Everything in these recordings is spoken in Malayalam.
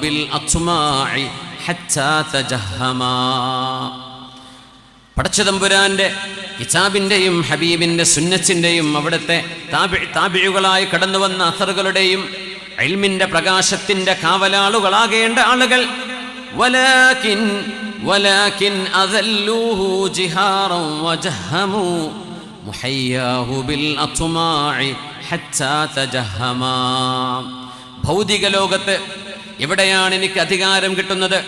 ബിൽ അത്മാഇ ഹത്താ തജഹമാ. പടച്ചതമ്പുരാന്റെ കിതാബിന്റെയും ഹബീബിന്റെ സുന്നത്തിന്റെയും അവിടുത്തെ താബിഉകളായി കടന്നു വന്ന അസറുകളുടെയും ഇൽമിന്റെ പ്രകാശത്തിന്റെ കാവലാളുകളാകേണ്ട ആളുകൾ വലാകിൻ അദല്ലൂഹു ജിഹാറൻ വജഹമു മുഹയ്യാഹു ബിൽ അത്മാഇ ഹത്താ തജഹമാ. ഭൗതിക ലോകത്ത് എവിടെയാണ് എനിക്ക് അധികാരം കിട്ടുന്നത്,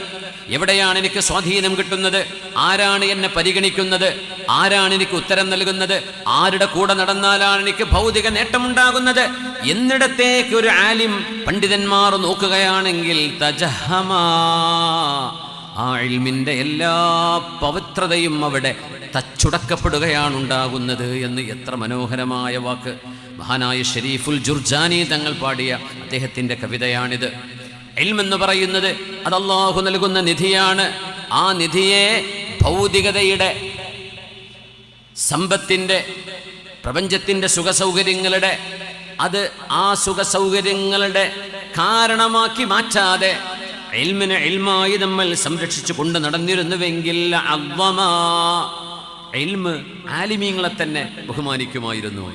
എവിടെയാണ് എനിക്ക് സ്വാധീനം കിട്ടുന്നത്, ആരാണ് എന്നെ പരിഗണിക്കുന്നത്, ആരാണ് എനിക്ക് ഉത്തരം നൽകുന്നത്, ആരുടെ കൂടെ നടന്നാലാണ് എനിക്ക് ഭൗതിക നേട്ടമുണ്ടാകുന്നത് എന്നിടത്തേക്ക് ഒരു ആലിം പണ്ഡിതന്മാർ നോക്കുകയാണെങ്കിൽ തജഹമാ, ആ ഇൽമിന്റെ എല്ലാ പവിത്രതയും അവിടെ തച്ചുടക്കപ്പെടുകയാണ് ഉണ്ടാകുന്നത് എന്ന് എത്ര മനോഹരമായ വാക്ക്. മഹാനായ ഷരീഫുൽ ജുർജാനി തങ്ങൾ പാടിയ അദ്ദേഹത്തിന്റെ കവിതയാണിത്. ഇൽമെന്ന് പറയുന്നത് അത് അല്ലാഹു നൽകുന്ന നിധിയാണ്. ആ നിധിയെ ഭൗതികതയുടെ, സമ്പത്തിന്റെ, പ്രപഞ്ചത്തിന്റെ സുഖസൗകര്യങ്ങളുടെ, അത് ആ സുഖസൗകര്യങ്ങളുടെ കാരണമാക്കി മാറ്റാതെ ഇൽമിനെ ഇൽമായി നമ്മൾ സംരക്ഷിച്ചു കൊണ്ട് നടന്നിരുന്നുവെങ്കിൽ അള്ളമാ, ഇൽമ് ആലിമീങ്ങളെ തന്നെ ബഹുമാനിക്കുമായിരുന്നു.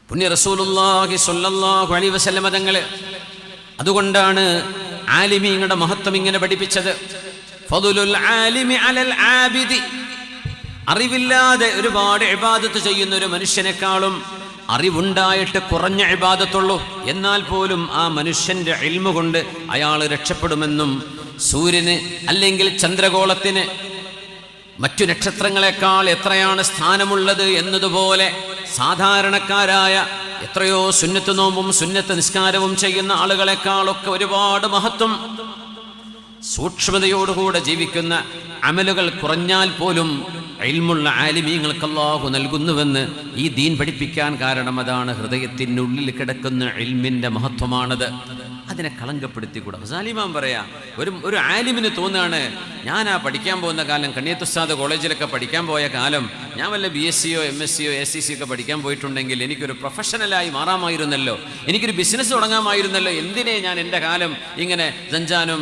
പുണ്യ റസൂലുള്ളാഹി സ്വല്ലല്ലാഹു അലൈഹി വസല്ലമ തങ്ങള് അതുകൊണ്ടാണ് ആലിമീങ്ങളുടെ മഹത്വം ഇങ്ങനെ പഠിപ്പിച്ചത്. ഫദലുൽ ആലിമി അലൽ ആബിദി, അറിവില്ലാതെ ഒരുപാട് ഇബാദത്ത് ചെയ്യുന്ന ഒരു മനുഷ്യനേക്കാളും അറിവുണ്ടായിട്ട് കുറഞ്ഞ ഇബാദത്തുള്ളൂ. എന്നാൽ പോലും ആ മനുഷ്യന്റെ ഇൽമു കൊണ്ട് അയാൾ രക്ഷപ്പെടുമെന്നും, സൂര്യന് അല്ലെങ്കിൽ ചന്ദ്രഗോളത്തിന് മറ്റു നക്ഷത്രങ്ങളെക്കാൾ എത്രയാണ് സ്ഥാനമുള്ളത് എന്നതുപോലെ സാധാരണക്കാരായ എത്രയോ സുന്നത്ത് നോമ്പും സുന്നത്ത് നിസ്കാരവും ചെയ്യുന്ന ആളുകളെക്കാളൊക്കെ ഒരുപാട് മഹത്വം സൂക്ഷ്മതയോടുകൂടെ ജീവിക്കുന്ന അമലുകൾ കുറഞ്ഞാൽ പോലും ഇൽമുള്ള ആലിമീങ്ങൾക്ക് അല്ലാഹു നൽകുന്നുവെന്ന് ഈ ദീൻ പഠിപ്പിക്കാൻ കാരണം അതാണ്. ഹൃദയത്തിനുള്ളിൽ കിടക്കുന്ന ഇൽമിന്റെ മഹത്വമാണത്. അതിനെ കളങ്കപ്പെടുത്തിക്കൂടാ. സാലിമാൻ പറയാ, ഒരു ആലിമിന് തോന്നുകയാണ്, ഞാൻ ആ പഠിക്കാൻ പോകുന്ന കാലം, കണ്ണിയത്ത് ഉസ്താദ് കോളേജിലൊക്കെ പഠിക്കാൻ പോയ കാലം, ഞാൻ വല്ല BSc MSc ACC ഒക്കെ പഠിക്കാൻ പോയിട്ടുണ്ടെങ്കിൽ എനിക്കൊരു പ്രൊഫഷണലായി മാറാമായിരുന്നല്ലോ, എനിക്കൊരു ബിസിനസ് തുടങ്ങാമായിരുന്നല്ലോ, എന്തിനെ ഞാൻ എൻ്റെ കാലം ഇങ്ങനെ ജഞ്ചാനും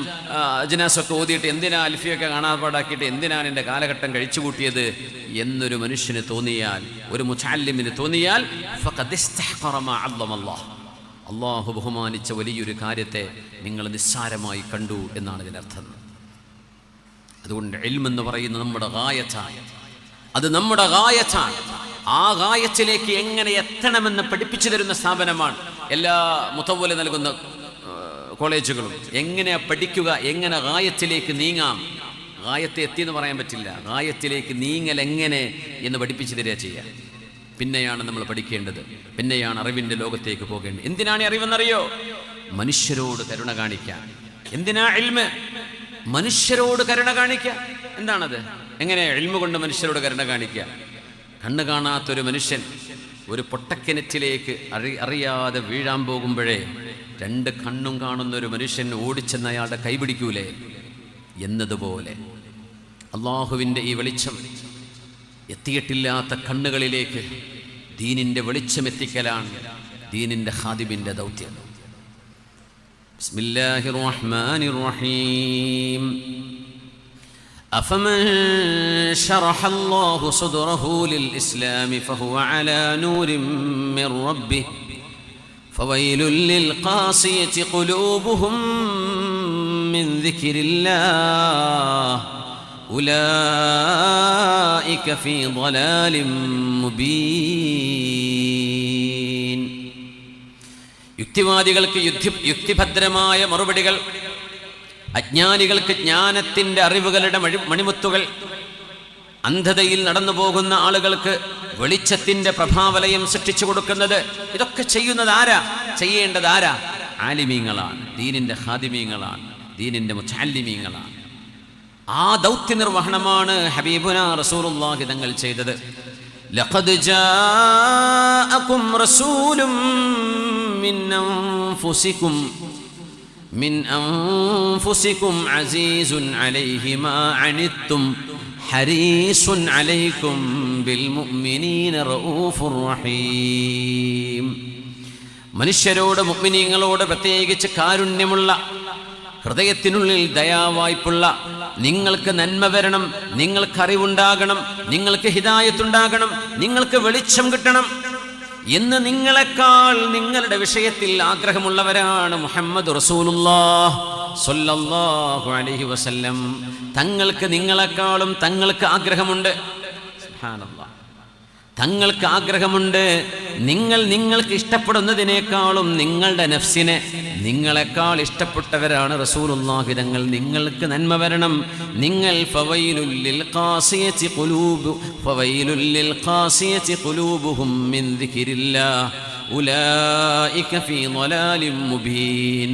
അജ്നാസൊക്കെ ഓതിയിട്ട്, എന്തിനാ അൽഫിയൊക്കെ കാണാപ്പാടാക്കിയിട്ട് എന്തിനാണ് എൻ്റെ കാലഘട്ടം കഴിച്ചു കൂട്ടിയത് എന്നൊരു മനുഷ്യന് തോന്നിയാൽ, ഒരു മുതഅല്ലിമിന് തോന്നിയാൽ, ഫഖദ് ഇസ്തഹഖറ മാ അല്ലമല്ലാഹ്, അള്ളാഹു ബഹുമാനിച്ച വലിയൊരു കാര്യത്തെ നിങ്ങൾ നിസ്സാരമായി കണ്ടു എന്നാണ് ഇതിനർത്ഥം. അതുകൊണ്ട് ഇൽമെന്ന് പറയുന്നത് നമ്മുടെ ഗായത്താണ്, അത് നമ്മുടെ ഗായത്താണ്. ആ ഗായത്തിലേക്ക് എങ്ങനെ എത്തണമെന്ന് പഠിപ്പിച്ചു തരുന്ന സ്ഥാപനമാണ് എല്ലാ മുതവ്വല് നൽകുന്ന കോളേജുകളും. എങ്ങനെ പഠിക്കുക, എങ്ങനെ ഗായത്തിലേക്ക് നീങ്ങാം. ഗായത്തെ എത്തിയെന്ന് പറയാൻ പറ്റില്ല, ഗായത്തിലേക്ക് നീങ്ങൽ എങ്ങനെ എന്ന് പഠിപ്പിച്ചു തരിക ചെയ്യുക. പിന്നെയാണ് നമ്മൾ പഠിക്കേണ്ടത്, പിന്നെയാണ് അറിവിൻ്റെ ലോകത്തേക്ക് പോകേണ്ടത്. എന്തിനാണ് അറിവെന്നറിയോ? മനുഷ്യരോട് കരുണ കാണിക്കാൻ. എന്തിനാ ഇൽമ്? മനുഷ്യരോട് കരുണ കാണിക്കാൻ. എന്താണത്? എങ്ങനെ ഇൽമ് കൊണ്ട് മനുഷ്യരോട് കരുണ കാണിക്കുക? കണ്ണ് കാണാത്തൊരു മനുഷ്യൻ ഒരു പൊട്ടക്കിണറ്റിലേക്ക് അറിയാതെ വീഴാൻ പോകുമ്പോഴേ രണ്ട് കണ്ണും കാണുന്ന ഒരു മനുഷ്യൻ ഓടിച്ചെന്ന് അയാളുടെ കൈപിടിക്കൂലേ എന്നതുപോലെ അള്ളാഹുവിൻ്റെ ഈ വെളിച്ചം എത്തിയിട്ടില്ലാത്ത കണ്ണുകളിലേക്ക് ദീനിൻ്റെ വെളിച്ചം എത്തിക്കലാണ് ദീനിൻ്റെ ഖാദിമിൻ്റെ ദൗത്യം. ബിസ്മില്ലാഹിർ റഹ്മാനിർ റഹീം. അഫമൻ ശറഹല്ലാഹു സദ്റഹു ലിൽ ഇസ്ലാമി ഫഹുവ അലാ നൂരിൻ മിർ റബ്ബിഹി ഫവൈലുൽ ലിൽ ഖാസിയതി ഖുലൂബുഹും മിൻ ദിക്രില്ലാഹ് ഉലൈക ഫീ ളലാലിൻ മുബീൻ. യുക്തിവാദികൾക്ക് യുക്തിഭദ്രമായ മറുപടികൾ, അജ്ഞാനികൾക്ക് ജ്ഞാനത്തിൻ്റെ അറിവുകളുടെ മണിമുത്തുകൾ, അന്ധതയിൽ നടന്നു പോകുന്ന ആളുകൾക്ക് വെളിച്ചത്തിൻ്റെ പ്രഭാവലയം സൃഷ്ടിച്ചു കൊടുക്കുന്നത്, ഇതൊക്കെ ചെയ്യുന്നത് ആരാ? ചെയ്യേണ്ടത് ആരാ? ആലിമീങ്ങളാണ്, ദീനിൻ്റെ ഖാദിമീങ്ങളാണ്, ദീനിൻ്റെ മുതഅല്ലിമീങ്ങളാണ്. ആ ദൗത്യ നിർവഹണമാണ് ഹബീബുനാ റസൂലുള്ളാഹി തങ്ങൾ ചെയ്തത്. ലഖദ് ജാഅകും റസൂലും മിൻ അൻഫുസികും അസീസുൻ അലൈഹി മാ അനിത്തും ഹരീസുൻ അലൈക്കും ബിൽ മുഅ്മിനീന റഊഫുർ റഹീം. മനുഷ്യരോട് മുഅ്മിനീങ്ങളോട് പ്രത്യേകിച്ച് കാരുണ്യമുള്ള, ഹൃദയത്തിനുള്ളിൽ ദയാവായ്പുള്ള, നിങ്ങൾക്ക് നന്മ വരണം, നിങ്ങൾക്ക് അറിവുണ്ടാകണം, നിങ്ങൾക്ക് ഹിദായത്തുണ്ടാകണം, നിങ്ങൾക്ക് വെളിച്ചം കിട്ടണം എന്ന് നിങ്ങളെക്കാൾ നിങ്ങളുടെ വിഷയത്തിൽ ആഗ്രഹമുള്ളവരാണ് മുഹമ്മദ് റസൂലുള്ളാഹ് സ്വല്ലല്ലാഹു അലൈഹി വസല്ലം. തങ്ങൾക്ക് നിങ്ങളെക്കാളും തങ്ങൾക്ക് ആഗ്രഹമുണ്ട്. സുബ്ഹാനല്ലാഹ്. തങ്ങൾക്ക് ആഗ്രഹമുണ്ട്. നിങ്ങൾക്ക് ഇഷ്ടപ്പെടുന്നതിനേക്കാളും നിങ്ങളുടെ നഫ്സിനെ നിങ്ങളെക്കാൾ ഇഷ്ടപ്പെട്ടവരാണ് റസൂലുള്ളാഹി തങ്ങൾ. നിങ്ങൾക്ക് നന്മ വരണം. നിങ്ങൾ ഫവൈലുൽ ലിൽ ഖാസിയതി ഖുലൂബുഹും മിൻ ദിക്രില്ലാഹ് ഉലൈക ഫീ ളലാലിൻ മുബീൻ.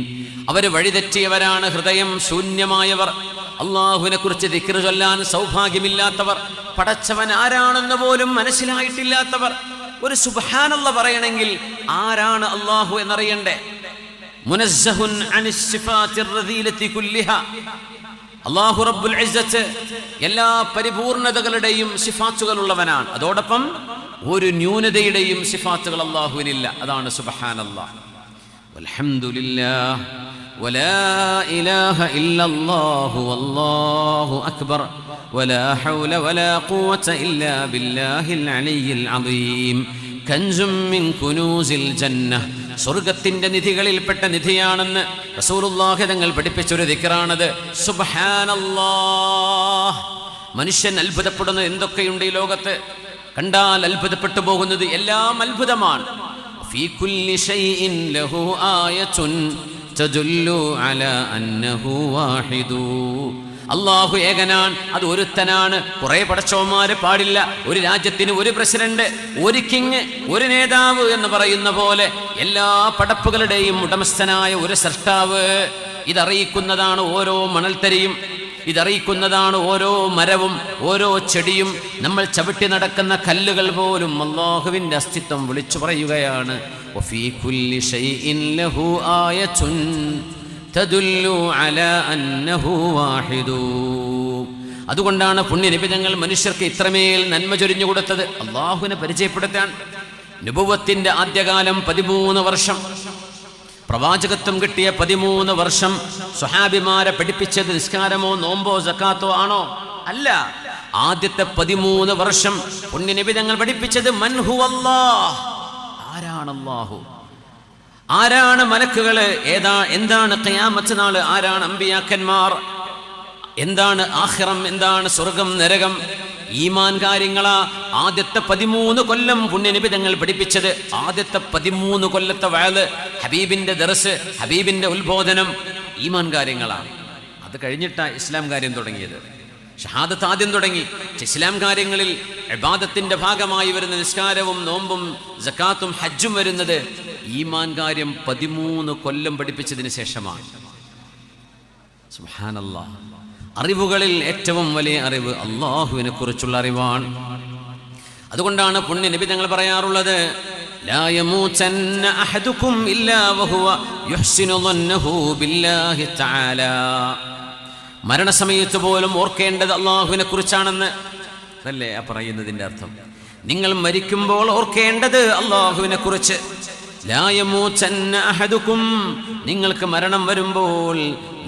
അവർ വഴിതെറ്റിയവരാണ്, ഹൃദയം ശൂന്യമായവർ, അള്ളാഹുവിനെ കുറിച്ച് ദിക്ർ ചൊല്ലാൻ സൗഭാഗ്യമില്ലാത്തവർ, പടച്ചവൻ ആരാണെന്ന് പോലും മനസ്സിലായിട്ടില്ലാത്തവർ. ഒരു സുബ്ഹാനല്ലാഹ് പറയണമെങ്കിൽ ആരാണ് അള്ളാഹു എന്നറിയണ്ടേ? മുനസ്സഹുൻ അനിസ് സിഫാത്തിർ റദീലത്തി കുല്ലിഹാ. അല്ലാഹു റബ്ബുൽ ഇസ്സത്ത് എല്ലാ പരിപൂർണതകളുടെയും സിഫാത്തുകളുള്ളവനാണ്. അതോടൊപ്പം ഒരു ന്യൂനതയുടെയും സിഫാത്തുകൾ അല്ലാഹുവിനില്ല. അതാണ് സുബ്ഹാനല്ലാഹ്. വൽഹംദുലില്ലാഹ് വലാ ഇലാഹ ഇല്ലല്ലാഹു വല്ലാഹു അക്ബർ വലാ ഹൗല വലാ ഖുവത ഇല്ലാ ബില്ലാഹിൽ അലിയിൽ അദീം. കൻസും മിൻ കുനൂസിൽ ജന്നഹ്. സ്വർഗത്തിന്റെ നിധികളിൽപ്പെട്ട നിധിയാണെന്ന് റസൂലുള്ളാഹി തങ്ങൾ പഠിപ്പിച്ചൊരു ദിക്റാണത്. സുബ്ഹാനല്ലാഹ്. മനുഷ്യൻ അത്ഭുതപ്പെടുന്ന എന്തൊക്കെയുണ്ട് ഈ ലോകത്ത്. കണ്ടാൽ അത്ഭുതപ്പെട്ടു പോകുന്നത് എല്ലാം അത്ഭുതമാണ്. ഫീ കുല്ലി ഷൈഇൻ ലഹു ആയത്തുൻ തദുല്ലു അലാ അന്നഹു വാഹിദു. അള്ളാഹു ഏകനാണ്, അത് ഒരുത്തനാണ്. കുറെ പടച്ചവന്മാര് പാടില്ല. ഒരു രാജ്യത്തിന് ഒരു പ്രസിഡന്റ്, ഒരു കിങ്, ഒരു നേതാവ് എന്ന് പറയുന്ന പോലെ എല്ലാ പടപ്പുകളുടെയും ഉടമസ്ഥനായ ഒരു സൃഷ്ടാവ്. ഇതറിയിക്കുന്നതാണ് ഓരോ മണൽത്തരിയും, ഇതറിയിക്കുന്നതാണ് ഓരോ മരവും ഓരോ ചെടിയും. നമ്മൾ ചവിട്ടി നടക്കുന്ന കല്ലുകൾ പോലും അല്ലാഹുവിൻ്റെ അസ്തിത്വം വിളിച്ചു പറയുകയാണ്. വഫീ കുല്ലി ഷൈഇൻ ലഹു ആയത്തുൻ തദുല്ലു അലാ അന്നഹു വാഹിദു. അതുകൊണ്ടാണ് പുണ്യനബി തങ്ങൾ മനുഷ്യർക്ക് ഇത്രമേൽ നന്മ ചൊരിഞ്ഞു കൊടുത്തത്, അള്ളാഹുവിനെ പരിചയപ്പെടുത്താൻ. നുബുവത്തിന്റെ ആദ്യകാലം 13 വർഷം, പ്രവാചകത്വം കിട്ടിയ 13 വർഷം സ്വഹാബിമാരെ പഠിപ്പിച്ചത് നിസ്കാരമോ നോമ്പോ സക്കാത്തോ ആണോ? അല്ല. ആദ്യത്തെ 13 വർഷം പുണ്യനബി തങ്ങൾ പഠിപ്പിച്ചത് മൻ ഹുവല്ലാഹ്, ആരാണ് അല്ലാഹു, ആരാണ് മലക്കുകള്, എന്താണ് ഖിയാമത്ത് നാള്, ആരാണ് അമ്പിയാക്കന്മാർ, എന്താണ് ആഖിറം, എന്താണ് സ്വർഗം നരകം, ഈമാൻ കാര്യങ്ങളാ. ആദ്യത്തെ 13 കൊല്ലം പുണ്യനബി തങ്ങൾ പഠിപ്പിച്ചത്. ആദ്യത്തെ 13 കൊല്ലത്തെ വഅദ്, ഹബീബിന്റെ ദർസ്, ഹബീബിന്റെ ഉത്ബോധനം ഈമാൻ കാര്യങ്ങളാണ്. അത് കഴിഞ്ഞിട്ടാ ഇസ്ലാം കാര്യം തുടങ്ങിയത്. ഷഹാദത്ത് ആദ്യം തുടങ്ങി. ഇസ്ലാം കാര്യങ്ങളിൽ ഇബാദത്തിന്റെ ഭാഗമായി വരുന്ന നിസ്കാരവും നോമ്പും സക്കാത്തും ഹജ്ജും വരുന്നത് ഈമാൻ കാര്യം 13 കൊല്ലം പഠിപ്പിച്ചതിന് ശേഷമാണ്. സുബ്ഹാനല്ലാഹ്. അറിവുകളിൽ ഏറ്റവും വലിയ അറിവ് അല്ലാഹുവിനെ കുറിച്ചുള്ള അറിവാണ്. അതുകൊണ്ടാണ് പുണ്യ നബി തങ്ങൾ പറയാറുള്ളത്, ലാ യമൂതന്ന അഹദുകും ഇല്ലാ വഹുവ യുഹ്സിനു ളന്നഹു ബില്ലാഹി തആല. മരണസമയത്ത് പോലും ഓർക്കേണ്ടത് അല്ലാഹുവിനെ കുറിച്ചാണെന്ന് അല്ലേ ആ പറയുന്നതിൻ്റെ അർത്ഥം. നിങ്ങൾ മരിക്കുമ്പോൾ ഓർക്കേണ്ടത് അല്ലാഹുവിനെ കുറിച്ച്. ലാ യമൂതന്ന അഹദുകും, നിങ്ങൾക്ക് മരണം വരുമ്പോൾ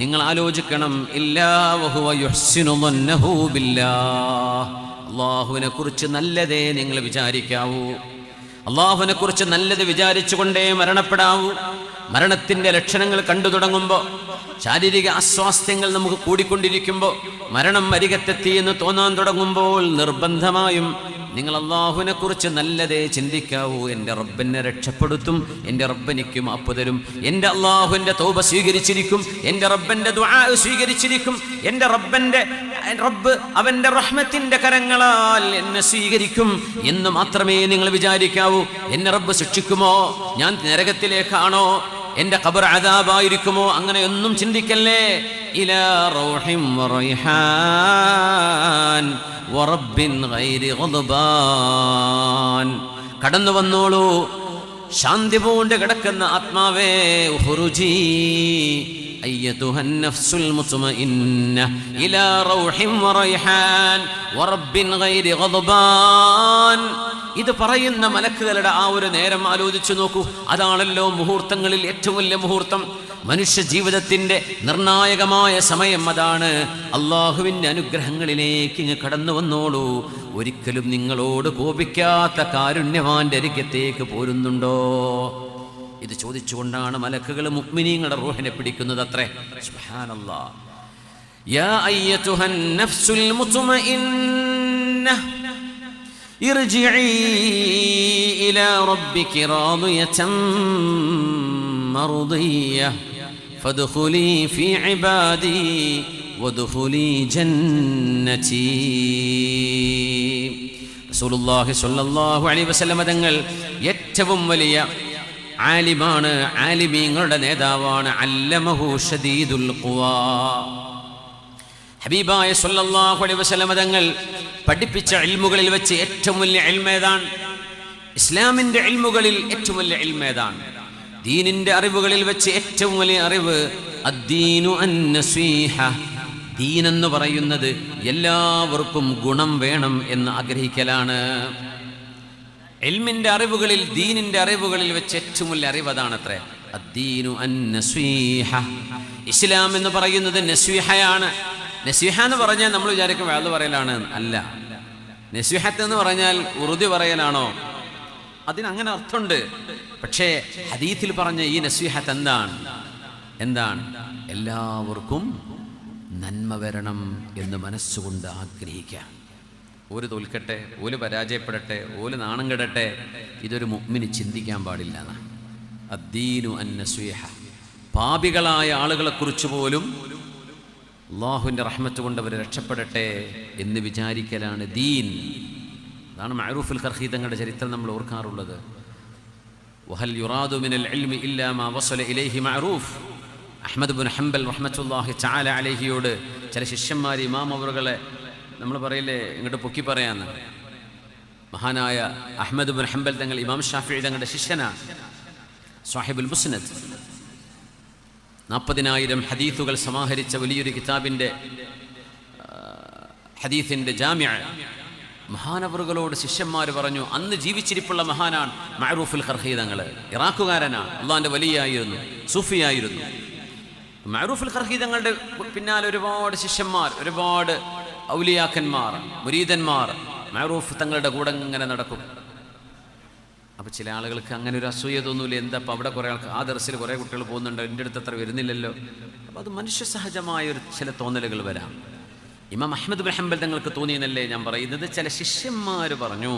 നിങ്ങൾ ആലോചിക്കണം, ഇല്ലാ വഹുവ യുഹ്സിനു ളന്നഹു ബില്ലാഹ്, അല്ലാഹുവിനെ കുറിച്ച് നല്ലതേ നിങ്ങൾ വിചാരിക്കാവൂ. അല്ലാഹുവിനെ കുറിച്ച് നല്ലത് വിചാരിച്ചുകൊണ്ടേ മരണപ്പെടാവൂ. മരണത്തിന്റെ ലക്ഷണങ്ങൾ കണ്ടു തുടങ്ങുമ്പോൾ, ശാരീരിക അസ്വാസ്ഥ്യങ്ങൾ നമുക്ക് കൂടിക്കൊണ്ടിരിക്കുമ്പോൾ, മരണം അരികത്തെത്തി എന്ന് തോന്നാൻ തുടങ്ങുമ്പോൾ നിർബന്ധമായും നിങ്ങൾ അല്ലാഹുവിനെ കുറിച്ച് നല്ലതേ ചിന്തിക്കാവൂ. എൻ്റെ റബ്ബെന്നെ രക്ഷപ്പെടുത്തും, എൻ്റെ റബ്ബെനിക്ക് മാപ്പ് തരും, എൻ്റെ അല്ലാഹു എൻ്റെ തൗബ സ്വീകരിച്ചിരിക്കും, എൻ്റെ റബ്ബൻ്റെ ദുആ സ്വീകരിച്ചിരിക്കും, എൻ്റെ റബ്ബ് അവൻ്റെ റഹ്മത്തിൻ്റെ കരങ്ങളാൽ എന്നെ സ്വീകരിക്കും എന്ന് മാത്രമേ നിങ്ങൾ വിചാരിക്കാവൂ. എന്നെ റബ്ബ് ശിക്ഷിക്കുമോ, ഞാൻ നരകത്തിലേക്കാണോ, എൻ്റെ ഖബർ അദാബായിരിക്കുമോ, അങ്ങനെയൊന്നും ചിന്തിക്കല്ലേ. ഇലാ റൗഹിം വറൈഹാൻ വറബ്ബിൻ ഗൈരി ഗദ്ബാൻ, കടന്നു വന്നോളൂ ശാന്തി പൂണ്ട് കിടക്കുന്ന ആത്മാവേ. ഉഖ്റുജി അയ്യതുഹൻ നഫ്സുൽ മുത്മഇന്ന ഇലാ റൗഹിം വറൈഹാൻ വറബ്ബിൻ ഗൈരി ഗദ്ബാൻ. ഇത് പറയുന്ന മലക്കുകളുടെ ആ ഒരു നേരം ആലോചിച്ചു നോക്കൂ. അതാണല്ലോ മുഹൂർത്തങ്ങളിൽ ഏറ്റവും വലിയ മുഹൂർത്തം. മനുഷ്യ ജീവിതത്തിന്റെ നിർണായകമായ സമയം അതാണ്. അള്ളാഹുവിൻ്റെ അനുഗ്രഹങ്ങളിലേക്ക് ഇങ്ങ് കടന്നു വന്നോളൂ. ഒരിക്കലും നിങ്ങളോട് കോപിക്കാത്ത കാരുണ്യവാന്റെ അരികത്തേക്ക് പോരുന്നുണ്ടോ? ഇത് ചോദിച്ചുകൊണ്ടാണ് മലക്കുകൾ മുഅ്മിനീങ്ങളുടെ റൂഹിനെ പിടിക്കുന്നത് അത്രേ. സുബ്ഹാനല്ലാഹ്. യാ അയ്യതുഹൻ നഫ്സുൽ മുത്മഇന്ന ഇർജിഇ ഇലാ റബ്ബികി റാദിയതൻ മർദിയ്യ ഫദ്ഖുലി ഫീ ഇബാദി വദ്ഖുലി ജന്നതി. റസൂലുള്ളാഹി സ്വല്ലല്ലാഹു അലൈഹി വസല്ലം തങ്ങൾ ഏറ്റവും വലിയ ആലിമാണ്, ആലിമീങ്ങളുടെ നേതാവാണ്. അല്ലമഹു ശദീദുൽ ഖുവാ. ഹബീബായ സ്വല്ലല്ലാഹു അലൈഹി വസല്ലം തങ്ങൾ പഠിപ്പിച്ച ഇൽമുകളിൽ വെച്ച് ഏറ്റവും വലിയ ഇൽമ് ഏതാണ്? ഇസ്ലാമിന്റെ ഇൽമുകളിൽ ഏറ്റവും വലിയ ഇൽമ് ഏതാണ്? ദീനിന്റെ അറിവുകളിൽ വെച്ച് ഏറ്റവും വലിയ അറിവ് അദ്ദീനു അന്നസീഹ. ദീൻ എന്ന് പറയുന്നത് എല്ലാവർക്കും ഗുണം വേണം എന്ന് ആഗ്രഹിക്കലാണ്. ഇൽമിന്റെ അറിവുകളിൽ, ദീനിന്റെ അറിവുകളിൽ വെച്ച് ഏറ്റവും വലിയ അറിവ് അതാണത്രേ. അദ്ദീനു അന്നസീഹ. ഇസ്ലാം എന്ന് പറയുന്നത് നസ്വീഹയാണ്. നസ്വീഹ എന്ന് പറഞ്ഞാൽ നമ്മൾ വിചാരിക്കും വേദ പറയലാണ്. അല്ല. നസ്വീഹത്ത് എന്ന് പറഞ്ഞാൽ ഉറുദു പറയലാണോ? അതിനങ്ങനെ അർത്ഥമുണ്ട്. പക്ഷേ ഹദീത്തിൽ പറഞ്ഞ ഈ നസ്വീഹത്ത് എന്താണ്? എല്ലാവർക്കും നന്മ വരണം എന്ന് മനസ്സുകൊണ്ട് ആഗ്രഹിക്കാം. ഓല് തോൽക്കട്ടെ, ഓല് പരാജയപ്പെടട്ടെ, ഓല് നാണം കെടട്ടെ, ഇതൊരു മുഅ്മിന് ചിന്തിക്കാൻ പാടില്ല. അദ്ദീനു അന്നസ്വീഹ. പാപികളായ ആളുകളെക്കുറിച്ച് പോലും അള്ളാഹുവിൻ്റെ റഹ്മത്ത് കൊണ്ട് അവർ രക്ഷപ്പെടട്ടെ എന്ന് വിചാരിക്കലാണ് ദീൻ. അതാണ് മഅറൂഫുൽ ഖർഖി തങ്ങളുടെ ചരിത്രം നമ്മൾ ഓർക്കാറുള്ളത്. വഹൽ യുറാദു മിനൽ ഇൽമി ഇല്ലാ മാ വസല ഇലൈഹി മഅറൂഫ്. അഹ്മദ് ഇബ്നു ഹംബൽ റഹ്മത്തുള്ളാഹി തആല അലൈഹിയോട് ചില ശിഷ്യന്മാർ ഇമാം അവറുകളെ നമ്മൾ പറയില്ലേ ഇങ്ങോട്ട് പൊക്കി പറയാന്ന്. മഹാനായ അഹ്മദ് ഇബ്നു ഹംബൽ തങ്ങൾ ഇമാം ഷാഫിഈ തങ്ങളുടെ ശിഷ്യനാണ്. സാഹിബുൽ മുസ്നദ് 40,000 ഹദീസുകൾ സമാഹരിച്ച വലിയൊരു കിതാബിൻ്റെ ഹദീസിൻ്റെ ജാമിഅ. മഹാനവറുകളോട് ശിഷ്യന്മാർ പറഞ്ഞു, അന്ന് ജീവിച്ചിരിപ്പുള്ള മഹാനാണ് മഅറൂഫുൽ ഖർഖി തങ്ങൾ. ഇറാഖുകാരനാണ്, അള്ളാഹിൻ്റെ വലിയായിരുന്നു, സൂഫിയായിരുന്നു. മഅറൂഫുൽ ഖർഖി തങ്ങളുടെ പിന്നാലെ ഒരുപാട് ശിഷ്യന്മാർ, ഒരുപാട് ഔലിയാക്കന്മാർ, മുരീദന്മാർ മഅറൂഫ് തങ്ങളുടെ കൂടെ ഇങ്ങനെ നടക്കും. അപ്പോൾ ചില ആളുകൾക്ക് അങ്ങനെ ഒരു അസൂയ തോന്നൂല. എന്താ അപ്പോൾ അവിടെ കുറേ ആൾക്ക് ആ ദർസിൽ കുറേ കുട്ടികൾ പോകുന്നുണ്ട്, എൻ്റെ അടുത്ത് അത്ര വരുന്നില്ലല്ലോ. അപ്പോൾ അത് മനുഷ്യ സഹജമായ ഒരു ചില തോന്നലുകൾ വരാം. ഇമാം അഹ്മദ് ഇബ്നു ഹംബൽ തങ്ങൾക്ക് തോന്നിയെന്നല്ലേ ഞാൻ പറയുന്നത്. ചില ശിഷ്യന്മാർ പറഞ്ഞു,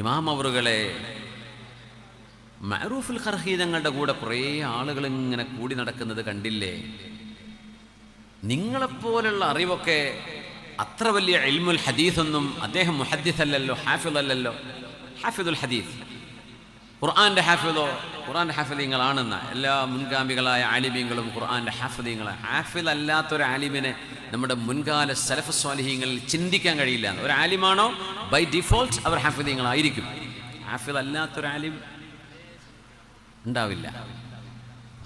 ഇമാം അവറുകളെ, മഅറൂഫുൽ ഖർഖി തങ്ങളുടെ കൂടെ കുറേ ആളുകൾ ഇങ്ങനെ കൂടി നടക്കുന്നത് കണ്ടില്ലേ? നിങ്ങളെപ്പോലുള്ള അറിവൊക്കെ അത്ര വലിയ ഇൽമുൽ ഹദീസൊന്നും അദ്ദേഹം മുഹദ്ദിസ് അല്ലല്ലോ, ഹാഫിദ് അല്ലല്ലോ. ഹാഫിദുൽ ഹദീസ്, ഖുർആന്റെ ഹാഫിദോ? ഖുർആന്റെ ഹാഫിദീങ്ങളാണെന്ന എല്ലാ മുൻഗാമികളായ ആലിമീങ്ങളും ഖുർആന്റെ ഹാഫിദീങ്ങളാണ്. ഹാഫിദ് അല്ലാത്തൊരു ആലിമിനെ നമ്മുടെ മുൻകാല സലഫ് സ്വാലിഹീങ്ങളിൽ ചിന്തിക്കാൻ കഴിയില്ല. ഒരു ആലിമാണോ ബൈ ഡിഫോൾട്ട് അവർ ഹാഫിദീങ്ങളായിരിക്കും. ഹാഫിദ് അല്ലാത്തൊരു ആലിം ഉണ്ടാവില്ല.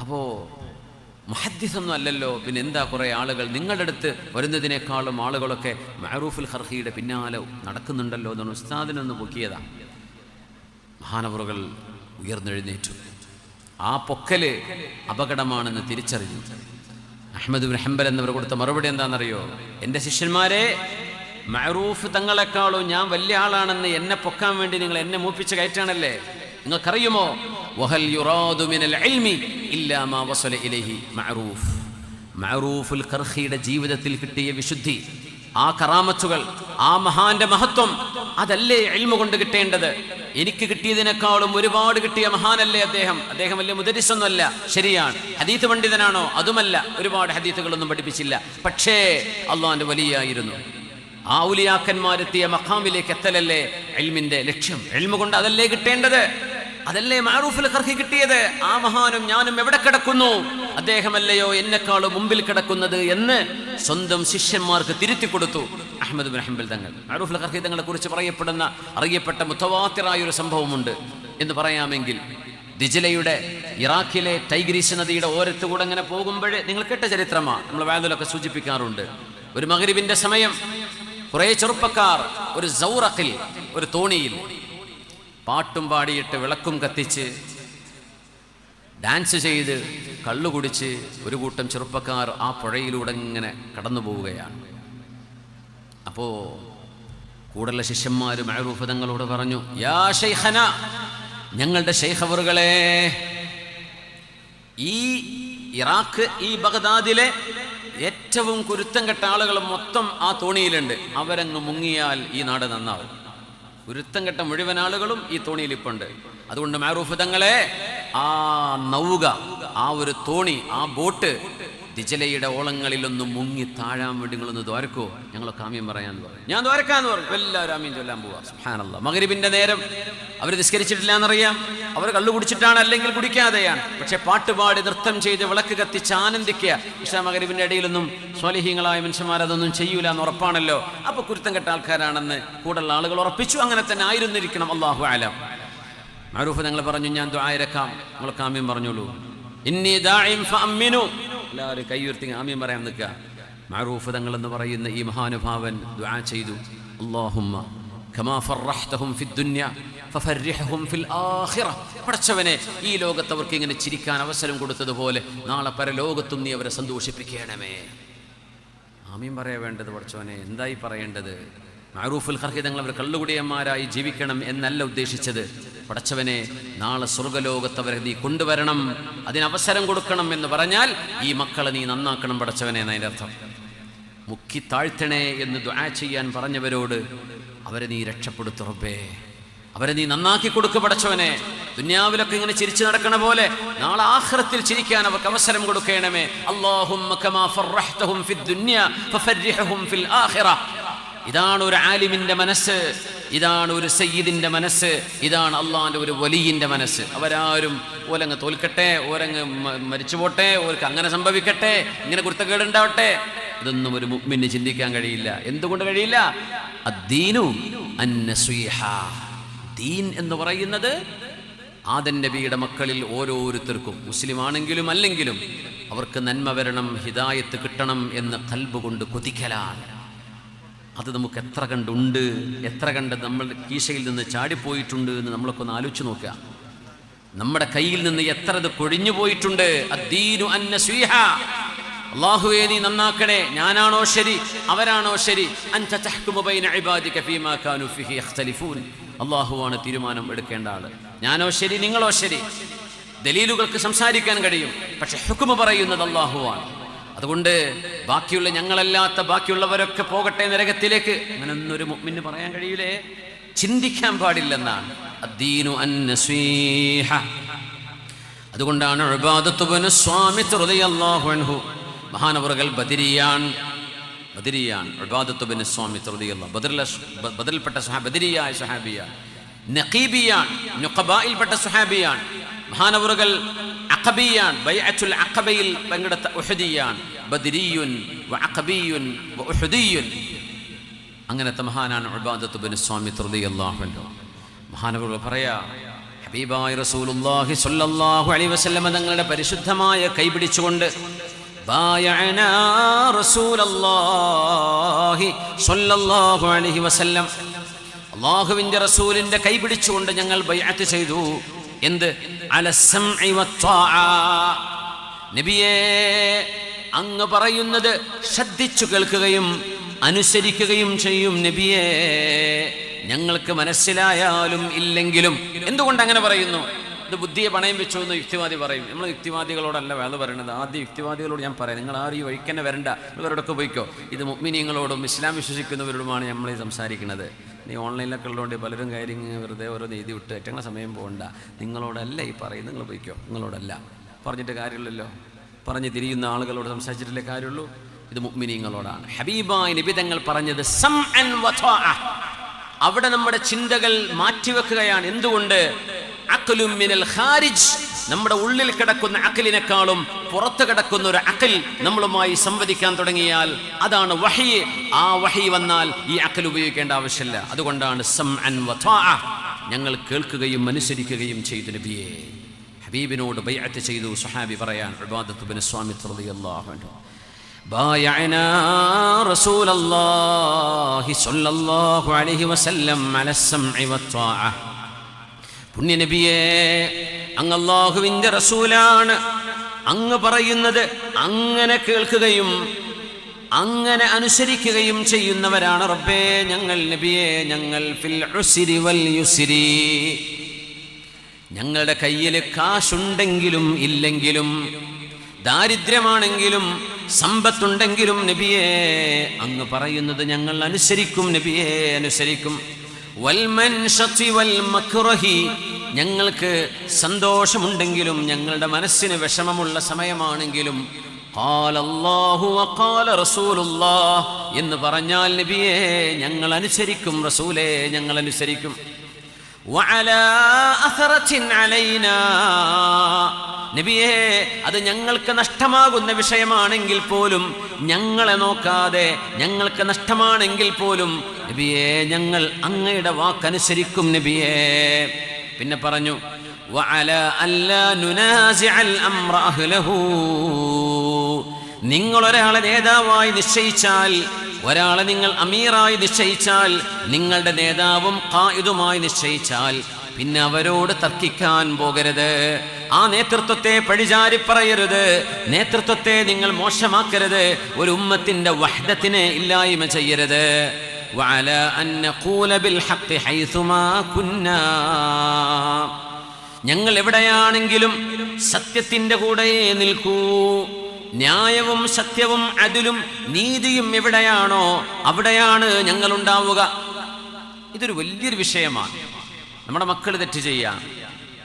അപ്പോൾ മുഹദ്ദിസൊന്നും അല്ലല്ലോ, പിന്നെ എന്താ കുറേ ആളുകൾ നിങ്ങളുടെ അടുത്ത് വരുന്നതിനേക്കാളും ആളുകളൊക്കെ മഅറൂഫുൽ ഖർഖിയുടെ പിന്നാലെ നടക്കുന്നുണ്ടല്ലോ എന്നാണ് ഉസ്താദിനൊന്ന് പൊക്കിയതാ. മഹാനവറുകൾ ഉയർന്നെഴുന്നേറ്റു. ആ പൊക്കല് അപകടമാണെന്ന് തിരിച്ചറിഞ്ഞു. അഹ്മദ് ഇബ്നു ഹംബൽ എന്നവർ കൊടുത്ത മറുപടി എന്താണെന്നറിയോ? എൻ്റെ ശിഷ്യന്മാരെ, മഅറൂഫ് തങ്ങളെക്കാളും ഞാൻ വലിയ ആളാണെന്ന് എന്നെ പൊക്കാൻ വേണ്ടി നിങ്ങൾ എന്നെ മൂപ്പിച്ച് കയറ്റാണല്ലേ? നിങ്ങൾക്കറിയുമോ? വഹൽ യുറാദു മിനൽ ഇൽമി ഇല്ലാ മാ വസല ഇലൈഹി മഅറൂഫ്. മഅറൂഫുൽ ഖർഖിയുടെ ജീവിതത്തിൽ കിട്ടിയ വിശുദ്ധി, ആ കറാമത്തുകൾ, ആ മഹാന്റെ മഹത്വം, അതല്ലേ ഇൽമു കൊണ്ട് കിട്ടേണ്ടത്? എനിക്ക് കിട്ടിയതിനേക്കാളും ഒരുപാട് കിട്ടിയ മഹാനല്ലേ അദ്ദേഹം. അദ്ദേഹം വലിയ മുദരിസൊന്നുമല്ല, ശരിയാണ്. ഹദീത്ത് പണ്ഡിതനാണോ? അതുമല്ല, ഒരുപാട് ഹദീത്തുകളൊന്നും പഠിപ്പിച്ചില്ല. പക്ഷേ അള്ളാഹിന്റെ വലിയായിരുന്നു. ആ ഔലിയാക്കന്മാരെത്തിയ മഖാമിലേക്ക് എത്തലല്ലേ ഇൽമിന്റെ ലക്ഷ്യം. ഇൽമു കൊണ്ട് അതല്ലേ കിട്ടേണ്ടത്? അതല്ലേ മഅറൂഫുൽ ഖർഖി കിട്ടിയത്? ആ മഹാനും ഞാനും എവിടെ കിടക്കുന്നു? അദ്ദേഹമല്ലയോ എന്നെക്കാളും മുമ്പിൽ കിടക്കുന്നത് എന്ന് സ്വന്തം ശിഷ്യന്മാർക്ക് തിരുത്തി കൊടുത്തു അഹ്മദ് ഇബ്നു ഹംബൽ തങ്ങൾ. മഅറൂഫുൽ ഖർഖി തങ്ങളെ കുറിച്ച് അറിയപ്പെട്ട മുതവാത്തിറായ ഒരു സംഭവമുണ്ട് എന്ന് പറയാമെങ്കിൽ, ദിജ്ലയുടെ ഇറാഖിലെ ടൈഗ്രീസ് നദിയുടെ ഓരത്തുകൂടെ അങ്ങനെ പോകുമ്പോഴേ, നിങ്ങൾ കേട്ട ചരിത്രമാണ്, നമ്മൾ വായനയിലൊക്കെ സൂചിപ്പിക്കാറുണ്ട്. ഒരു മഗ്രിബിന്റെ സമയം കുറേ ചെറുപ്പക്കാർ ഒരു സൗറഖിൽ, ഒരു തോണിയിൽ പാട്ടും പാടിയിട്ട് വിളക്കും കത്തിച്ച് ഡാൻസ് ചെയ്ത് കള്ളു കുടിച്ച് ഒരു കൂട്ടം ചെറുപ്പക്കാർ ആ പുഴയിലൂടെ ഇങ്ങനെ കടന്നു പോവുകയാണ്. അപ്പോൾ കൂടുതലുള്ള ശിഷ്യന്മാർ മഅറൂഫ് തങ്ങളോട് പറഞ്ഞു, യാ ശൈഖന, ഞങ്ങളുടെ ശൈഖവറുകളെ, ഈ ഇറാഖ്, ഈ ബഗ്ദാദിലെ ഏറ്റവും കുരുത്തം കെട്ട ആളുകൾ മൊത്തം ആ തോണിയിലുണ്ട്. അവരങ്ങ് മുങ്ങിയാൽ ഈ നാട് നന്നാവും. കുരുത്തം കെട്ട മുഴുവൻ ആളുകളും ഈ തോണിയിൽ ഇപ്പുണ്ട്. അതുകൊണ്ട് മഅറൂഫ് തങ്ങളെ, ആ നൗക, ആ ഒരു തോണി, ആ ബോട്ട് ദിജലയുടെ ഓളങ്ങളിലൊന്ന് മുങ്ങി താഴാൻ വേണ്ടി നിങ്ങളൊന്ന് ദ്വാരക്കോ, ഞങ്ങളൊക്കെ ആമീൻ പറയാന്ന് പറഞ്ഞു. ഞാൻ ദ്വാരക്കാന്ന് പറഞ്ഞു. എല്ലാവരും ആമീൻ ചൊല്ലാൻ പോവാ. സുബ്ഹാനല്ലാഹ്. മഗ്രിബിന്റെ നേരം അവർ നിസ്കരിച്ചിട്ടില്ല എന്നറിയാം. അവർ കള്ളു കുടിച്ചിട്ടാണ്, അല്ലെങ്കിൽ കുടിക്കാതെയാണ്. പക്ഷെ പാട്ടുപാടി നൃത്തം ചെയ്ത് വിളക്ക് കത്തിച്ച് ആനന്ദിക്കുക. ഇശാ മഗ്രിബിന്റെ ഇടയിലൊന്നും സ്വാലിഹീങ്ങളായ മനുഷ്യന്മാർ അതൊന്നും ചെയ്യൂല എന്ന് ഉറപ്പാണല്ലോ. അപ്പൊ കുരുത്തം കെട്ട ആൾക്കാരാണെന്ന് കൂടുതലുള്ള ആളുകൾ ഉറപ്പിച്ചു. അങ്ങനെ തന്നെ ആയിരുന്നിരിക്കണം. അല്ലാഹു അലം. മഅറൂഫ് തങ്ങൾ പറഞ്ഞു, ഞാൻ ദുആ ഇറക്കാം, നിങ്ങൾക്ക് ആമീൻ പറഞ്ഞോളൂ. ഇന്നി ദാഇം ഫഅമ്മിനു. എല്ലാവരും കൈയുയർത്തി ആമീൻ പറയാൻ നിൽക്കുക. മഅറൂഫ് തങ്ങൾ എന്ന് പറയുന്ന ഈ മഹാനുഭാവൻ ദുആ ചെയ്തു, അല്ലാഹുമ്മ കമാ ഫറഹ്തഹും ഫിദ്ദുനിയ ഫഫർരിഹും ഫിൽ ആഖിറ. പടച്ചവനെ, ഈ ലോകത്ത് അവർക്ക് ഇങ്ങനെ ചിരിക്കാൻ അവസരം കൊടുത്തതുപോലെ നാളെ പരലോകത്തും നീ അവരെ സന്തോഷിപ്പിക്കണമേ. ആമീൻ പറയാൻ വേണ്ടത് പടച്ചവനെ, എന്തായി പറയേണ്ടത്? മഅറൂഫുൽ ഖൽഖി തങ്ങൾ അവർ കള്ളുകുടിയന്മാരായി ജീവിക്കണം എന്നല്ല ഉദ്ദേശിച്ചത്. പടച്ചവനെ, നാളെ സ്വർഗ്ഗലോകത്ത് അവരെ നീ കൊണ്ടുവരണം, അതിനവസരം കൊടുക്കണം എന്ന് പറഞ്ഞാൽ ഈ മക്കളെ നീ നന്നാക്കണം പടച്ചവനെ എന്നതിൻ്റെ അർത്ഥം. മുക്കി താഴ്ത്തണേ എന്ന് ദുആ ചെയ്യാൻ പറഞ്ഞവരോട് അവരെ നീ രക്ഷപ്പെടുത്തു റബ്ബേ, അവരെ നീ നന്നാക്കി കൊടുക്ക് പടച്ചവനെ. ദുനിയാവിലൊക്കെ ഇങ്ങനെ ചിരിച്ചു നടക്കണ പോലെ നാളെ ആഖിറത്തിൽ ചിരിക്കാൻ അവർക്ക് അവസരം കൊടുക്കണമേ. അല്ലാഹുമ്മ കമാ ഫറഹ്തഹും ഫിദ്ദുനിയ ഫഫർരിഹും ഫിൽ ആഖിറ. ഇതാണ് ഒരു ആലിമിന്റെ മനസ്സ്, ഇതാണ് ഒരു സയ്യിദിന്റെ മനസ്സ്, ഇതാണ് അള്ളാഹിന്റെ ഒരു വലിയിന്റെ മനസ്സ്. അവരാരും ഓരങ്ങ് തോൽക്കട്ടെ, ഓരങ്ങ് മരിച്ചു പോട്ടെ, ഓർക്ക് അങ്ങനെ സംഭവിക്കട്ടെ, ഇങ്ങനെ കുരുത്തക്കേടുണ്ടാവട്ടെ, ഇതൊന്നും ഒരു മുഅ്മിന് ചിന്തിക്കാൻ കഴിയില്ല. എന്തുകൊണ്ട് കഴിയില്ല? അദ്ദീനു അന്നസ്വീഹ. ദീൻ എന്ന് പറയുന്നത് ആദം നബിയുടെ മക്കളിൽ ഓരോരുത്തർക്കും, മുസ്ലിം ആണെങ്കിലും അല്ലെങ്കിലും, അവർക്ക് നന്മ വരണം, ഹിദായത്ത് കിട്ടണം എന്ന് ഖൽബ് കൊണ്ട് കൊതിക്കലാണ്. അത് നമുക്ക് എത്ര കണ്ടുണ്ട്, എത്ര കണ്ട് നമ്മളുടെ കീശയിൽ നിന്ന് ചാടിപ്പോയിട്ടുണ്ട് എന്ന് നമ്മളൊക്കെ ഒന്ന് ആലോചിച്ച് നോക്കുക. നമ്മുടെ കയ്യിൽ നിന്ന് എത്ര ഇത് കൊഴിഞ്ഞു പോയിട്ടുണ്ട്. അദ്ദീനു അന്നസ്വീഹ. അല്ലാഹുവേ നീ നന്നാക്കണേ, ഞാനാണോ ശരി, അവരാണോ ശരി. അൻത തഹ്കുമു ബൈന ഇബാദിക ഫീമാ കാനൂ ഫീഹി യഖ്തലിഫൂൻ. അല്ലാഹുവാണ് തീരുമാനം എടുക്കേണ്ട ആള്. ഞാനോ ശരി, നിങ്ങളോ ശരി. ദലീലുകൾക്ക് സംസാരിക്കാൻ കഴിയും, പക്ഷെ ഹുക്മ പറയുന്നത് അല്ലാഹുവാണ്. അതുകൊണ്ട് ബാക്കിയുള്ള ഞങ്ങളല്ലാത്ത ബാക്കിയുള്ളവരൊക്കെ പോകട്ടെ നരകത്തിലേക്ക്, അങ്ങനൊന്നും ഒരു മുഅ്മിന് പറയാൻ കഴിയൂലേ, ചിന്തിക്കാൻ പാടില്ലെന്നാണ്. അദ്ദീനു അന്നസ്വീഹ. അതുകൊണ്ടാണ് ഉബാദത്ത് ഇബ്നു സ്വാമിത് റളിയല്ലാഹു അൻഹു, മഹാനവറുകൾ ബദരിയാണ്. ഉബാദത്ത് ഇബ്നു സ്വാമിത് റളിയല്ലാഹു, ബദറിൽപ്പെട്ട ബദരിയായ സ്വഹാബിയാണ്. നഖീബിയാണ്, നുഖബായിൽപ്പെട്ട സ്വഹാബിയാണ്. മഹാനവറുകൾ അഖബിയാണ്, ബൈഅത്തുൽ അഖബയിൽ പങ്കെടുത്ത ഉഹദിയാണ്. ബദരിയുൻ വ അഖബിയുൻ വ ഉഹദിയുൻ. അങ്ങനത്തെ മഹാനാണ് ഉബാദത്ത് ഇബ്നു സ്വാമിത് റളിയല്ലാഹു അൻഹു. മഹാനവറുകൾ പറയാ, ഹബീബായ റസൂലുള്ളാഹി സ്വല്ലല്ലാഹു അലൈഹി വസല്ലം തങ്ങളുടെ പരിശുദ്ധമായ കൈപിടിച്ചുകൊണ്ട് ബായഅനാ റസൂലുള്ളാഹി സ്വല്ലല്ലാഹു അലൈഹി വസല്ലം, അല്ലാഹുവിന്റെ റസൂലിന്റെ കൈപിടിച്ചുകൊണ്ട് ഞങ്ങൾ ബൈഅത്ത് ചെയ്തു. എന്ത്? അലസ്സംഇ വത്വാഅ. നബിയേ, അങ്ങ് പറയുന്നത് ശ്രദ്ധിച്ചു കേൾക്കുകയും അനുസരിക്കുകയും ചെയ്യും നബിയേ, ഞങ്ങൾക്ക് മനസ്സിലായാലും ഇല്ലെങ്കിലും. എന്തുകൊണ്ട് അങ്ങനെ പറയുന്നു? ഇത് ബുദ്ധിയെ പണയം വെച്ചു എന്ന് യുക്തിവാദി പറയും. നമ്മൾ യുക്തിവാദികളോടല്ല വേള പറയണത്. ആദ്യം യുക്തിവാദികളോട് ഞാൻ പറയാം, നിങ്ങൾ ആരും ഈ വഴിക്കന്നെ വരണ്ട, ഇവരോടൊക്കെ പോയിക്കോ. ഇത് മുഅ്മിനീങ്ങളോടും ഇസ്ലാം വിശ്വസിക്കുന്നവരോടുമാണ് നമ്മൾ സംസാരിക്കുന്നത്. നീ ഓൺലൈനിലൊക്കെ ഉള്ളതുകൊണ്ട് പലരും കാര്യം വെറുതെ ഓരോ എഴുതി വിട്ട് ഏറ്റവും സമയം പോകണ്ട. നിങ്ങളോടല്ല ഈ പറയുന്നത്, നിങ്ങൾ പോയിക്കോ. നിങ്ങളോടല്ല പറഞ്ഞിട്ട് കാര്യമില്ലല്ലോ, പറഞ്ഞ് തിരിയുന്ന ആളുകളോട് സംസാരിച്ചിട്ടില്ലേ കാര്യമുള്ളൂ. ഇത് മുഅ്മിനീങ്ങളോടാണ്. ഹബീബായ നബി തങ്ങൾ പറഞ്ഞത് സംഅൻ വത്വാഅ. അവിടെ നമ്മുടെ ചിന്തകൾ മാറ്റിവെക്കുകയാണ്. എന്തുകൊണ്ട്? അഖ്ലും മിനൽ ഖാരിജ്. നമ്മുടെ ഉള്ളിൽ കിടക്കുന്ന അഖലിനേക്കാളും പുറത്ത് കിടക്കുന്ന ഒരു അഖൽ നമ്മളുമായി സംവദിക്കാൻ തുടങ്ങിയാൽ അതാണ് വഹി. ആ വഹി വന്നാൽ ഈ അഖൽ ഉപയോഗിക്കേണ്ട ആവശ്യമില്ല. അതുകൊണ്ടാണ് സംഅൻ വത്വാഅ, ഞങ്ങൾ കേൾക്കുകയും അനുസരിക്കുകയും ചെയ്തു നബിയെ. ഹബീബിനോട് ബൈഅത്ത് ചെയ്തു. സ്വഹാബി പറയാൻ, ഉബാദത്ത് ഇബ്നു സ്വാമിത് റളിയല്ലാഹു അൻഹു, ബായഅനാ റസൂലല്ലാഹി സ്വല്ലല്ലാഹു അലൈഹി വസല്ലം അലസ് സംഇ വത്വാഅ. പുണ്യനബിയേ, അങ്ങ് അല്ലാഹുവിന്റെ റസൂലാണ്. അങ്ങ് പറയുന്നത് അങ്ങനെ കേൾക്കുകയും അങ്ങനെ അനുസരിക്കുകയും ചെയ്യുന്നവരാണ് റബ്ബേ ഞങ്ങൾ. നബിയേ, ഞങ്ങൾ ഫിൽ ഉസ്രി വൽ യുസ്രി, ഞങ്ങളുടെ കയ്യിൽ കാശുണ്ടെങ്കിലും ഇല്ലെങ്കിലും, ദാരിദ്ര്യമാണെങ്കിലും സമ്പത്തുണ്ടെങ്കിലും നബിയേ, അങ്ങ് പറയുന്നത് ഞങ്ങൾ അനുസരിക്കും. നബിയേ, അനുസരിക്കും. വൽ മൻശത്തി വൽ മക്റഹി, ഞങ്ങൾക്ക് സന്തോഷമുണ്ടെങ്കിലും ഞങ്ങളുടെ മനസ്സിന് വിഷമമുള്ള സമയമാണെങ്കിലും ഖാല അല്ലാഹു വഖാല റസൂലുള്ളാഹ് എന്ന് പറഞ്ഞാൽ നബിയേ ഞങ്ങൾ അനുസരിക്കും. റസൂലേ, ഞങ്ങൾ അനുസരിക്കും. വഅലാ അസറത്തിൻ അലൈനാ, നബിയേ അത് ഞങ്ങൾക്ക് നഷ്ടമാകുന്ന വിഷയമാണെങ്കിൽ പോലും, ഞങ്ങളെ നോക്കാതെ ഞങ്ങൾക്ക് നഷ്ടമാണെങ്കിൽ പോലും നബിയേ ഞങ്ങൾ അങ്ങയുടെ വാക്കനുസരിക്കും. നബിയേ പിന്നെ പറഞ്ഞു വഅലാ അല്ലാ നുനാസിഅൽ അംറ അഹ്ലഹു, നിങ്ങൾ ഒരാളെ നേതാവായി നിശ്ചയിച്ചാൽ, ഒരാളെ നിങ്ങൾ അമീറായി നിശ്ചയിച്ചാൽ, നിങ്ങളുടെ നേതാവും ഖായിദുമായി നിശ്ചയിച്ചാൽ പിന്നെ അവരോട് തർക്കിക്കാൻ പോകരുത്. ആ നേതൃത്വത്തെ പഴിചാരി പറയരുത്. നേതൃത്വത്തെ നിങ്ങൾ മോശമാക്കരുത്. ഒരു ഉമ്മത്തിന്റെ വഹ്ദത്തിനെ ഇല്ലായ്മ ചെയ്യരുത്. വഅലാ അൻ നഖൂല ബിൽ ഹഖ് ഹൈസുമാ കുന്നാ, ഞങ്ങൾ എവിടെയാണെങ്കിലും സത്യത്തിന്റെ കൂടെ നിൽക്കൂ. ന്യായവും സത്യവും അദലും നീതിയും എവിടെയാണോ അവിടെയാണ് ഞങ്ങൾ ഉണ്ടാവുക. ഇതൊരു വലിയൊരു വിഷയമാണ്. നമ്മുടെ മക്കൾ തെറ്റ് ചെയ്യാം,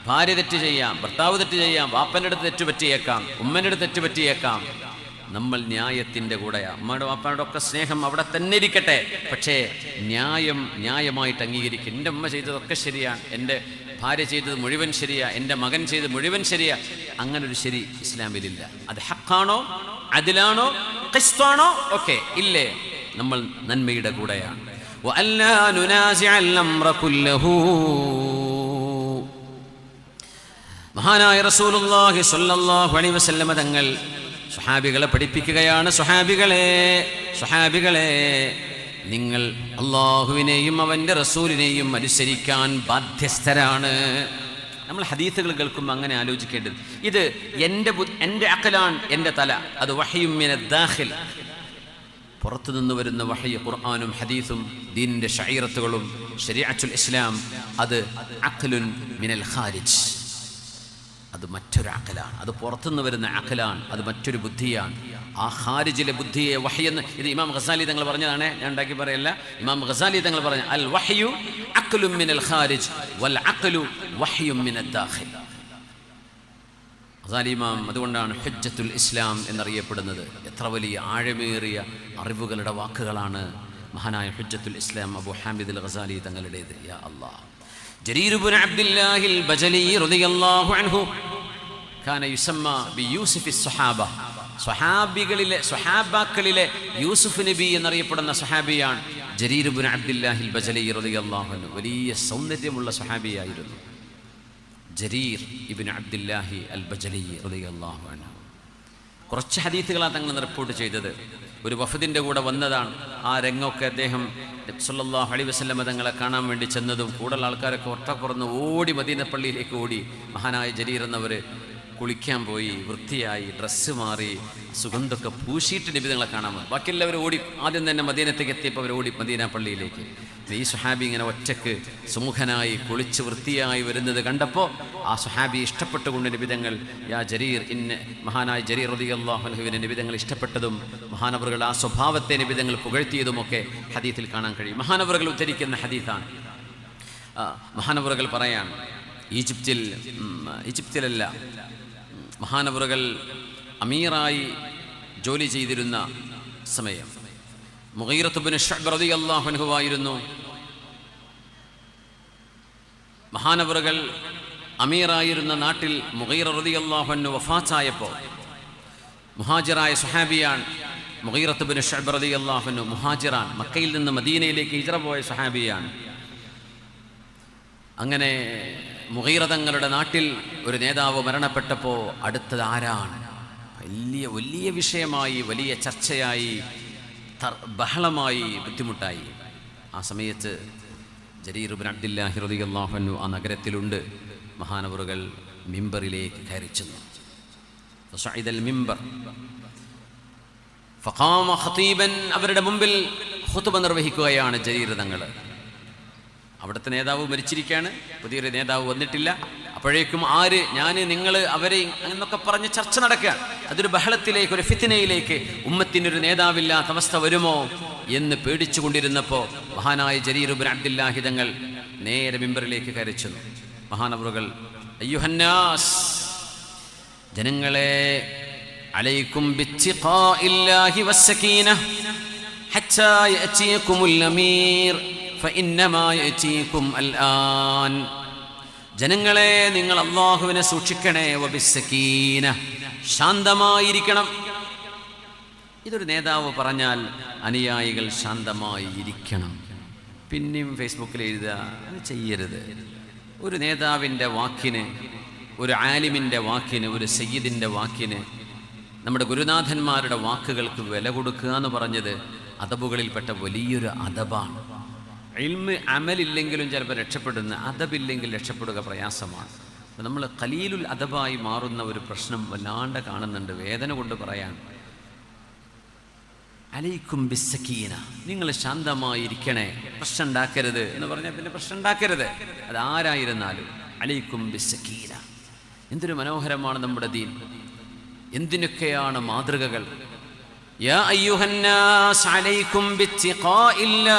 ഭാര്യ തെറ്റ് ചെയ്യാം, ഭർത്താവ് തെറ്റ് ചെയ്യാം, വാപ്പൻ്റെ അടുത്ത് തെറ്റ് പറ്റിയേക്കാം, ഉമ്മൻ്റെ അടുത്ത് തെറ്റ് പറ്റിയേക്കാം. നമ്മൾ ന്യായത്തിൻ്റെ കൂടെയാണ്. അമ്മയുടെ വാപ്പയുടെ ഒക്കെ സ്നേഹം അവിടെ തന്നെ ഇരിക്കട്ടെ, പക്ഷേ ന്യായം ന്യായമായിട്ട് അംഗീകരിക്കും. എൻ്റെ അമ്മ ചെയ്തതൊക്കെ ശരിയാണ്, എൻ്റെ ഭാര്യ ചെയ്തത് മുഴുവൻ ശരിയാ, എൻ്റെ മകൻ ചെയ്തത് മുഴുവൻ ശരിയാ. അങ്ങനൊരു ശരി ഇസ്ലാമിലില്ല. അത് ഹക്കാണോ, അദിലാണോ, ഖിസ്താണോ ഒക്കെ ഇല്ലേ, നമ്മൾ നന്മയുടെ കൂടെയാണ്. വഅല്ലാ നുനാസിഅൽ അംറ കുല്ലഹു, മഹാനായ റസൂലുള്ളാഹി സ്വല്ലല്ലാഹു അലൈഹി വസല്ലമ തങ്ങൾ സ്വഹാബികളെ പഠിപ്പിക്കുകയാണ്. സ്വഹാബികളെ നിങ്ങൾ അള്ളാഹുവിനെയും അവൻ്റെ റസൂലിനെയും അനുസരിക്കാൻ ബാധ്യസ്ഥരാണ്. നമ്മൾ ഹദീസുകൾ കേൾക്കുമ്പോൾ അങ്ങനെ ആലോചിക്കേണ്ടത്, ഇത് എൻ്റെ അഖലാണ്, എൻ്റെ തല. അത് വഹയും മിനദ് ദാഖിൽ, പുറത്തുനിന്ന് വരുന്ന വഹയ്, ഖുർആനും ഹദീസും ദീനിൻ്റെ ശഈറത്തുകളും ശരീഅത്തുൽ ഇസ്ലാം. അത് അഖ്ലുൻ മിനൽ ഖാരിജ്, അത് മറ്റൊരു അഖലാണ്. അത് പുറത്തുനിന്ന് വരുന്ന അഖലാണ്, അത് മറ്റൊരു ബുദ്ധിയാണ്. ആ ഖാരിജിലെ ബുദ്ധിയെ വഹയെന്ന്, ഇത് ഇമാം ഗസാലി തങ്ങൾ പറഞ്ഞതാണ്, ഞാൻ ഉണ്ടാക്കി പറയല്ല. ഇമാം ഗസാലി തങ്ങൾ പറഞ്ഞ അൽ വഹ്യു അഖ്ലുൻ മിനൽ ഖാരിജ് വൽ അഖ്ലു വഹ്യുൻ മിനദ് ദാഖിൽ. ഗസാലി ഇമാം അതുകൊണ്ടാണ് ഹുജ്ജത്തുൽ ഇസ്ലാം എന്നറിയപ്പെടുന്നത്. എത്ര വലിയ ആഴമേറിയ അറിവുകളുടെ വാക്കുകളാണ് മഹാനായ ഹുജ്ജത്തുൽ ഇസ്ലാം അബൂ ഹാമിദ് അൽ ഗസാലി തങ്ങളുടേത്. യാ അല്ലാഹ്. ജരീർ ഇബ്നു അബ്ദുല്ലാഹിൽ ബജലി റളിയല്ലാഹു അൻഹു കാന യുസമ്മ ബിയൂസുഫി സ്വഹാബ, സ്വഹാബാക്കളിലെ യൂസുഫ് നബി എന്നറിയപ്പെടുന്ന സ്വഹാബിയാണ് ജരീർ ഇബ്നു അബ്ദുല്ലാഹിൽ ബജലി റളിയല്ലാഹു അൻഹു. വലിയ സൗന്ദര്യമുള്ള സ്വഹാബിയായിരുന്നു ജരീർ ഇബ്നു അബ്ദുല്ലാഹി അൽ ബജലി റളിയല്ലാഹു അൻഹു. കുറച്ച് ഹദീസുകളാണ് തങ്ങൾ റിപ്പോർട്ട് ചെയ്തത്. ഒരു വഫദിൻ്റെ കൂടെ വന്നതാണ്. ആ രംഗമൊക്കെ അദ്ദേഹം സല്ലല്ലാഹു അലൈഹി വസല്ലം തങ്ങളെ കാണാൻ വേണ്ടി ചെന്നതും കൂടുതൽ ആൾക്കാരൊക്കെ ഒട്ടപ്പുറന്ന് ഓടി മദീന പള്ളിയിലേക്ക് ഓടി. മഹാനായ ജരീർ എന്നവർ കുളിക്കാൻ പോയി, വൃത്തിയായി, ഡ്രസ്സ് മാറി, സുഗന്ധമൊക്കെ പൂശിയിട്ട് നബി തങ്ങളെ കാണാൻ പോയി. ബാക്കിയെല്ലാവരും ഓടി. ആദ്യം തന്നെ മദീനത്തേക്ക് എത്തിയപ്പോൾ അവർ ഓടി മദീന പള്ളിയിലേക്ക്. ഈ സുഹാബി ഇങ്ങനെ ഒറ്റക്ക് സുമുഖനായി കുളിച്ച് വൃത്തിയായി വരുന്നത് കണ്ടപ്പോൾ ആ സുഹാബി ഇഷ്ടപ്പെട്ടുകൊണ്ട് നബി തങ്ങൾ യാ ജരീർ, മഹാനായ ജരീർ റളിയല്ലാഹു അൻഹുവിനെ നബി തങ്ങൾ ഇഷ്ടപ്പെട്ടതും മഹാനവറുകൾ ആ സ്വഭാവത്തെ നബി തങ്ങൾ പുകഴ്ത്തിയതുമൊക്കെ ഹദീസിൽ കാണാൻ കഴിയും. മഹാനവറുകൾ ഉദ്ധരിക്കുന്ന ഹദീസാണ്. മഹാനവറുകൾ പറയാൻ ഈജിപ്തിലല്ല, മഹാനവറുകൾ അമീറായി ജോലി ചെയ്തിരുന്ന സമയം മുഗീറത്ത് ഇബ്നു ശുഅബ് റളിയല്ലാഹു അൻഹു ആയിരുന്നു. മഹാനവറുകൾ അമീറായിരുന്ന നാട്ടിൽ മുഗീറ റളിയല്ലാഹു അൻഹു വഫാത്തായപ്പോൾ മുഹാജിറായ സ്വഹാബിയാണ് മുഗീറത്ത് ഇബ്നു ശുഅബ് റളിയല്ലാഹു അൻഹു. മുഹാജിറാൻ, മക്കയിൽ നിന്ന് മദീനയിലേക്ക് ഹിജ്റ പോയ സ്വഹാബിയാണ്. അങ്ങനെ മുഗീറ തങ്ങളുടെ നാട്ടിൽ ഒരു നേതാവ് മരണപ്പെട്ടപ്പോൾ അടുത്തത് ആരാണ്? വലിയ വിഷയമായി, വലിയ ചർച്ചയായി, ബഹളമായി, ബുദ്ധിമുട്ടായി. ആ സമയത്ത് ജരീർ ഇബ്നു അബ്ദില്ലാഹി റളിയല്ലാഹു അൻഹു ആ നഗരത്തിലുണ്ട്. മഹാനവറുകൾ മിമ്പറിലേക്ക് കയറി ചെന്നു. ഫസഇദൽ മിമ്പർ ഫഖാമ ഖതീബൻ, അവരുടെ മുമ്പിൽ ഖുതുബ നിർവഹിക്കുകയാണ് ജരീർ തങ്ങൾ. അവിടുത്തെ നേതാവ് മരിച്ചിരിക്കുകയാണ്, പുതിയൊരു നേതാവ് വന്നിട്ടില്ല. അപ്പോഴേക്കും ആര്, ഞാൻ, നിങ്ങൾ, അവരെ എന്നൊക്കെ പറഞ്ഞ് ചർച്ച നടക്കുകയാണ്. അതൊരു ബഹളത്തിലേക്ക്, ഒരു ഫിത്നയിലേക്ക്, ഉമ്മത്തിനൊരു നേതാവില്ലാത്ത അവസ്ഥ വരുമോ എന്ന് പേടിച്ചു കൊണ്ടിരുന്നപ്പോൾ മഹാനായ ജരീർ ഇബ്നു അബ്ദില്ലാഹി തങ്ങൾ നേരെ മിമ്പറിലേക്ക് കയറി ചെന്നു. മഹാനവറുകൾ, അയ്യുഹന്നാസ്, ജനങ്ങളെ, അലൈക്കും ബിത്തിഖാഇല്ലാഹി വസ്സകീന ഹത്താ യഅതിയകുമുൽ അമീർ ഫഇന്നമാ യഅതികും അൽആൻ. ജനങ്ങളെ, നിങ്ങൾ അല്ലാഹുവിനെ സൂക്ഷിക്കണേ. വബിസ്സകീന, ശാന്തമായിരിക്കണം. ഇതൊരു നേതാവ് പറഞ്ഞാൽ അനുയായികൾ ശാന്തമായി ഇരിക്കണം. പിന്നെയും ഫേസ്ബുക്കിൽ എഴുതുക, അത് ചെയ്യരുത്. ഒരു നേതാവിൻ്റെ വാക്കിന്, ഒരു ആലിമിൻ്റെ വാക്കിന്, ഒരു സയ്യിദിൻ്റെ വാക്കിന്, നമ്മുടെ ഗുരുനാഥന്മാരുടെ വാക്കുകൾക്ക് വില കൊടുക്കുക എന്ന് പറഞ്ഞത് അദബുകളിൽപ്പെട്ട വലിയൊരു അദബാണ്. ഇൽമ് അമലില്ലെങ്കിലും ചിലപ്പോൾ രക്ഷപ്പെടുന്ന, അദബില്ലെങ്കിൽ രക്ഷപ്പെടുക പ്രയാസമാണ്. അപ്പം നമ്മൾ ഖലീലുൽ അദബായി മാറുന്ന ഒരു പ്രശ്നം വല്ലാണ്ട് കാണുന്നുണ്ട്. വേദന കൊണ്ട് പറയാൻ, അലൈക്കും ബിസ്സകീന, നിങ്ങൾ ശാന്തമായിരിക്കണേ, പ്രശ്നം ഉണ്ടാക്കരുത് എന്ന് പറഞ്ഞാൽ പിന്നെ പ്രശ്നം ഉണ്ടാക്കരുത്, അത് ആരായിരുന്നാലും. അലൈക്കും ബിസ്സകീന. എന്തൊരു മനോഹരമാണ് നമ്മുടെ ദീൻ, എന്തിനൊക്കെയാണ് മാതൃകകൾ. യാ അയ്യുഹന്നാസ് അലൈക്കും ബിത്തിഖാഇല്ലാഹ്,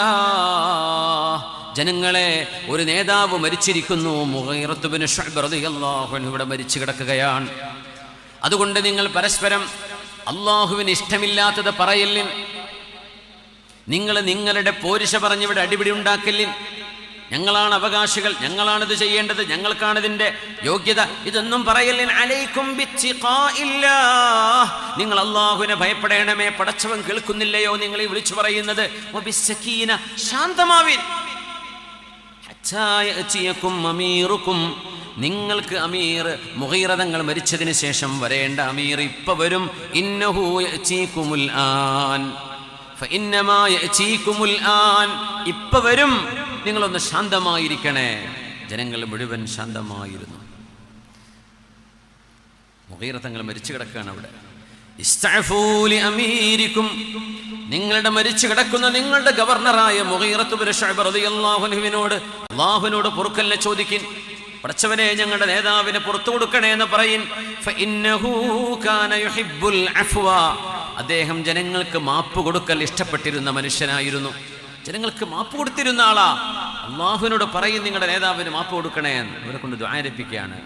ജനങ്ങളെ, ഒരു നേതാവ് മരിച്ചിരിക്കുന്നു. മുഗീറത്ത് ഇബ്നു ശുഅബ് റളിയല്ലാഹു അൻഹു ഇവിടെ മരിച്ചു കിടക്കുകയാണ്. അതുകൊണ്ട് നിങ്ങൾ പരസ്പരം അള്ളാഹുവിന് ഇഷ്ടമില്ലാത്തത് പറയല്ലിൻ. നിങ്ങൾ നിങ്ങളുടെ പോരിശ പറഞ്ഞിവിടെ അടിപിടി ഉണ്ടാക്കല്ലിൻ. ഞങ്ങളാണ് അവകാശികൾ, ഞങ്ങളാണിത് ചെയ്യേണ്ടത്, ഞങ്ങൾക്കാണിതിൻ്റെ യോഗ്യത, ഇതൊന്നും പറയല്ലിൻ. അലൈക്കും ബിത്തിഖാഇല്ലാഹ്, നിങ്ങൾ അള്ളാഹുവിനെ ഭയപ്പെടണമേ. പടച്ചവൻ കേൾക്കുന്നില്ലയോ നിങ്ങൾ ഈ വിളിച്ചു പറയുന്നത്? വബിസ്സകീന, ശാന്തമാവിൻ. ഹത്താ യഅതിയകും അമീറുക്കും, നിങ്ങൾക്ക് അമീർ, മുഗീറ തങ്ങൾ മരിച്ചതിന് ശേഷം വരേണ്ട അമീർ ഇപ്പൊ വരും. ഇന്നഹു യഅതീകുമുൽ ആൻ ഫഇന്നമാ യഅതീകുമുൽ ആൻ, ഇപ്പൊ വരും, നിങ്ങളൊന്ന് ശാന്തമായിരിക്കണേ. ജനങ്ങൾ മുഴുവൻ ശാന്തമായിരുന്നു. മുഗീറ തങ്ങൾ മരിച്ചു കിടക്കുകയാണ് അവിടെ. ഇസ്തഅഫൂ ലി അമീരിക്കും, നിങ്ങളുടെ മരിച്ചു കിടക്കുന്ന നിങ്ങളുടെ ഗവർണറായ മുഗീറത്ത് ഇബ്നു ശുഅബ് റളിയല്ലാഹു അൻഹുവിനോട് അല്ലാഹുവിനോട് പൊറുക്കലിനെ ചോദിക്കിൻ. പടച്ചവനെ, ഞങ്ങളുടെ നേതാവിനെ പുറത്തു കൊടുക്കണേ എന്ന് പറയിൻ. ഫഇന്നഹു കാന യുഹിബ്ബുൽ അഫ്വ, അദ്ദേഹം ജനങ്ങൾക്ക് മാപ്പ് കൊടുക്കൽ ഇഷ്ടപ്പെട്ടിരുന്ന മനുഷ്യനായിരുന്നു. ജനങ്ങൾക്ക് മാപ്പ് കൊടുത്തിരുന്ന ആളാ. അള്ളാഹുവിനോട് പറയും, നിങ്ങളുടെ നേതാവിന് മാപ്പ് കൊടുക്കണേ എന്ന്. ഇവരെ കൊണ്ട് ദുആ രപ്പിക്കുകയാണ്.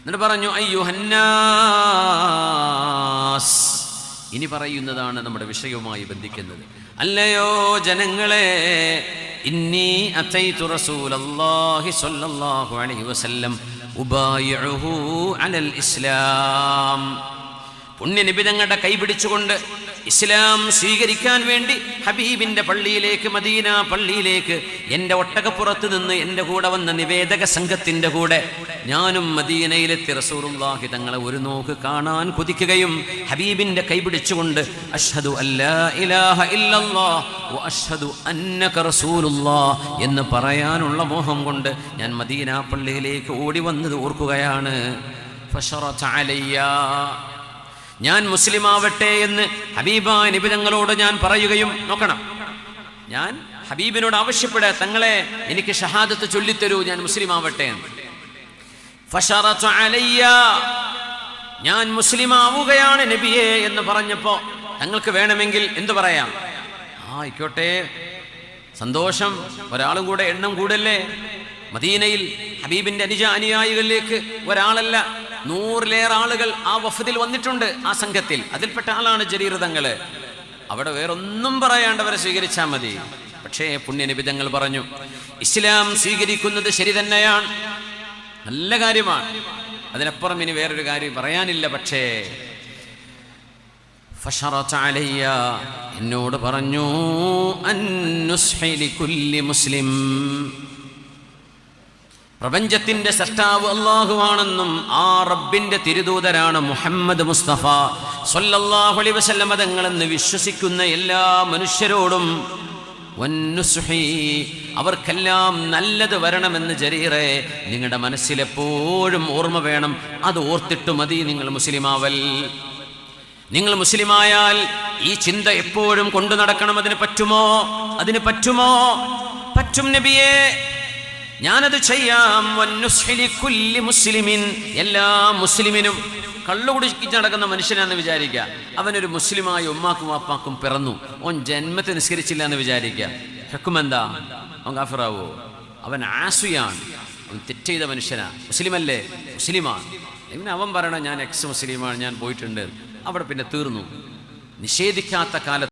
എന്നിട്ട് പറഞ്ഞു, അയ്യുഹന്നാസ്, ഇനി പറയുന്നതാണ് നമ്മുടെ വിഷയവുമായി ബന്ധിക്കുന്നത്. അല്ലയോ ജനങ്ങളെ, ഇന്നി അതൈതു റസൂലല്ലാഹി സ്വല്ലല്ലാഹു അലൈഹി വസല്ലം ഉബായിഉഹു അലൽ ഇസ്ലാം, പുണ്യനബി തങ്ങളുടെ കൈപിടിച്ചുകൊണ്ട് ഇസ്ലാം സ്വീകരിക്കാൻ വേണ്ടി ഹബീബിന്റെ പള്ളിയിലേക്ക്, മദീന പള്ളിയിലേക്ക്, എൻ്റെ ഒട്ടകപ്പുറത്ത് നിന്ന് എൻ്റെ കൂടെ വന്ന നിവേദക സംഘത്തിൻ്റെ കൂടെ ഞാനും മദീനയിലെത്തി റസൂലുള്ളാഹി തങ്ങളെ ഒരു നോക്ക് കാണാൻ കൊതിക്കുകയും ഹബീബിന്റെ കൈപിടിച്ചുകൊണ്ട് അഷ്ഹദു അല്ലാ ഇലാഹ ഇല്ലല്ലാഹ് വ അഷ്ഹദു അന്നക റസൂലുള്ളാഹ് എന്ന് പറയാനുള്ള മോഹം കൊണ്ട് ഞാൻ മദീന പള്ളിയിലേക്ക് ഓടി വന്നത് ഓർക്കുകയാണ്. ഫശറത അലയ്യ, ഞാൻ മുസ്ലിം ആവട്ടെ എന്ന് ഹബീബായ നബി തങ്ങളോട് ഞാൻ പറയുകയും, നോക്കണം, ഞാൻ ഹബീബിനോട് ആവശ്യപ്പെടാ, തങ്ങളെ എനിക്ക് ഷഹാദത്ത് ചൊല്ലിത്തരൂ, ഞാൻ മുസ്ലിം ആവട്ടെ എന്ന്. ഫശറത അലയ്യ, ഞാൻ മുസ്ലിം ആവുകയാണ് നബിയെ എന്ന് പറഞ്ഞപ്പോ തങ്ങൾക്ക് വേണമെങ്കിൽ എന്തു പറയാം? ആയിക്കോട്ടെ, സന്തോഷം, ഒരാളും കൂടെ എണ്ണം കൂടല്ലേ. മദീനയിൽ ഹബീബിന്റെ അനുയായികളിലേക്ക് ഒരാളല്ല 100-ലേറെ ആളുകൾ ആ വഫദിൽ വന്നിട്ടുണ്ട്. ആ സംഘത്തിൽ അതിൽപ്പെട്ട ആളാണ് ജരീർ തങ്ങള്. അവിടെ വേറൊന്നും പറയാണ്ടവരെ സ്വീകരിച്ചാൽ മതി. പക്ഷേ പുണ്യനബി തങ്ങൾ പറഞ്ഞു, ഇസ്ലാം സ്വീകരിക്കുന്നത് ശരി തന്നെയാണ്, നല്ല കാര്യമാണ്, അതിനപ്പുറം ഇനി വേറൊരു കാര്യം പറയാനില്ല. പക്ഷേ ഫശറത അലയ്യ, എന്നോട് പറഞ്ഞു, അന്നുസ്ഹി ലികുല്ലി മുസ്ലിം, പ്രപഞ്ചത്തിന്റെ സൃഷ്ടാവ് അല്ലാഹുവാണെന്നും ആ റബ്ബിന്റെ തിരുദൂതരാണ് മുഹമ്മദ് മുസ്തഫ സ്വല്ലല്ലാഹു അലൈഹി വസല്ലം തങ്ങളെന്ന് വിശ്വസിക്കുന്ന എല്ലാ മനുഷ്യരോടും വന്നുസ്ഹി, അവർക്കെല്ലാം നല്ലത് വരണമെന്ന് ജരീറെ നിങ്ങളുടെ മനസ്സിലെപ്പോഴും ഓർമ്മ വേണം. അത് ഓർത്തിട്ട് മതി നിങ്ങൾ മുസ്ലിമാവൽ. നിങ്ങൾ മുസ്ലിമായാൽ ഈ ചിന്ത എപ്പോഴും കൊണ്ടു നടക്കണം. അതിന് പറ്റുമോ? അതിന് പറ്റുമോ? പറ്റും നബിയേ, ഞാനത് ചെയ്യാം. വന്നുസ്ഹി മുസ്ലിമിൻ, എല്ലാ മുസ്ലിമിനും. കള്ളുകുടിച്ച് നടക്കുന്ന മനുഷ്യനാണെന്ന് വിചാരിക്കുക, അവനൊരു മുസ്ലിമായ ഉമ്മാക്കും വാപ്പാക്കും പിറന്നു, ഓൻ ജന്മത്തെ നിസ്കരിച്ചില്ല എന്ന് വിചാരിക്കുക, ഹുക്കുമെന്താ? അവൻ കാഫിറാവോ? അവൻ ആസുയാണ്, അവൻ തെറ്റ് ചെയ്ത മനുഷ്യനാ. മുസ്ലിമല്ലേ? മുസ്ലിമാണ്. എങ്ങനെ അവൻ പറയണം ഞാൻ എക്സ് മുസ്ലിമാണ്, ഞാൻ പോയിട്ടുണ്ട്, അവിടെ പിന്നെ തീർന്നു. നിഷേധിക്കാത്ത കാലത്ത്